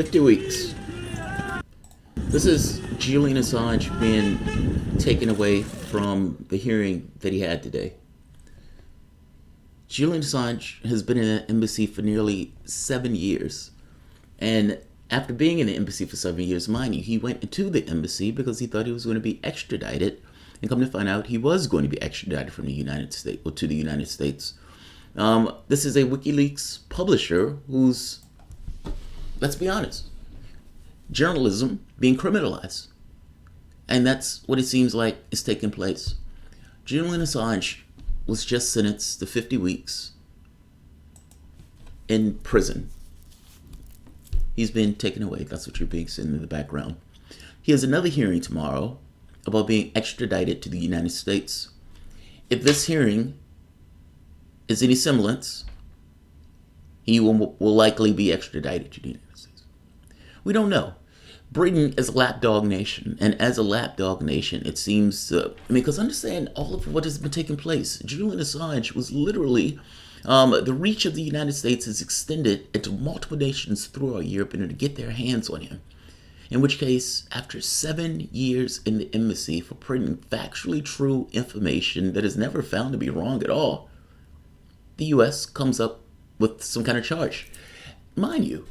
50 weeks. This is Julian Assange being taken away from the hearing that he had today. Julian Assange has been in an embassy for nearly 7 years. And after being in the embassy for 7 years, mind you, he went into the embassy because he thought he was going to be extradited. And come to find out, he was going to be extradited from the United States, or to the United States. This is a WikiLeaks publisher who's, let's be honest, journalism being criminalized. And that's what it seems like is taking place. Julian Assange was just sentenced to 50 weeks in prison. He's been taken away. That's what you're being seen in the background. He has another hearing tomorrow about being extradited to the United States. If this hearing is any semblance, he will likely be extradited to the United States. We don't know. Britain is a lapdog nation, and as a lapdog nation, it seems, because understand all of what has been taking place. Julian Assange was literally, the reach of the United States is extended into multiple nations throughout Europe in order to get their hands on him. In which case, after 7 years in the embassy for printing factually true information that is never found to be wrong at all, the U.S. comes up with some kind of charge. Mind you,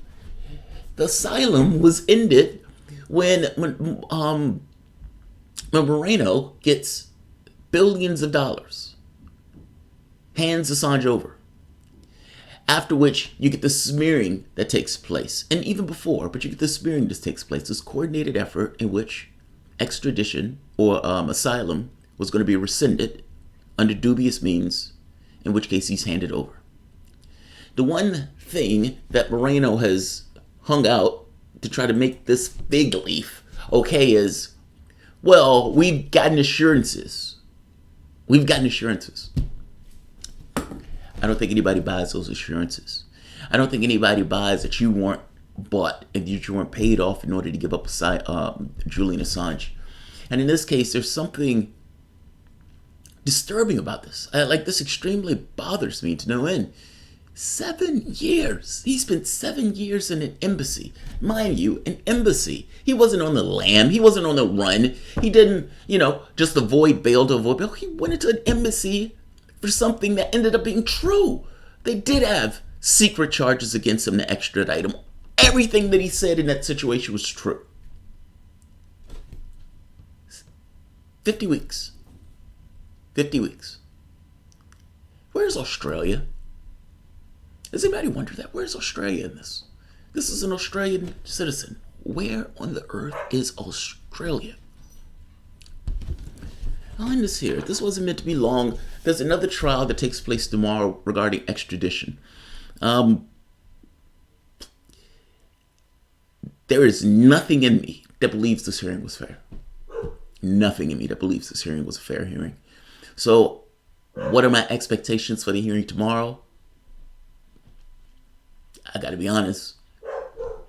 the asylum was ended when Moreno gets billions of dollars, hands Assange over. After which, you get the smearing that takes place. And even before, but you get the smearing that takes place. This coordinated effort in which extradition or asylum was going to be rescinded under dubious means, in which case he's handed over. The one thing that Moreno has hung out to try to make this fig leaf okay is, well, we've gotten assurances. We've gotten assurances. I don't think anybody buys those assurances. I don't think anybody buys that you weren't bought and that you weren't paid off in order to give up Julian Assange. And in this case, there's something disturbing about this. This extremely bothers me to no end. 7 years. He spent 7 years in an embassy. Mind you, an embassy. He wasn't on the lam. He wasn't on the run. He didn't, just avoid bail to avoid bail. He went into an embassy for something that ended up being true. They did have secret charges against him to extradite him. Everything that he said in that situation was true. 50 weeks. 50 weeks. Where's Australia? Does anybody wonder that? Where's Australia in this? This is an Australian citizen. Where on the earth is Australia? I'll end this here. This wasn't meant to be long. There's another trial that takes place tomorrow regarding extradition. There is nothing in me that believes this hearing was fair. Nothing in me that believes this hearing was a fair hearing. So, what are my expectations for the hearing tomorrow? I gotta be honest,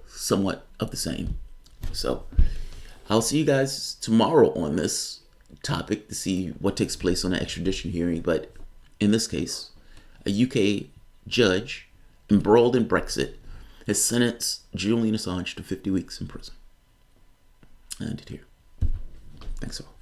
somewhat of the same. So, I'll see you guys tomorrow on this topic to see what takes place on the extradition hearing. But in this case, a UK judge embroiled in Brexit has sentenced Julian Assange to 50 weeks in prison. I ended here. Thanks all.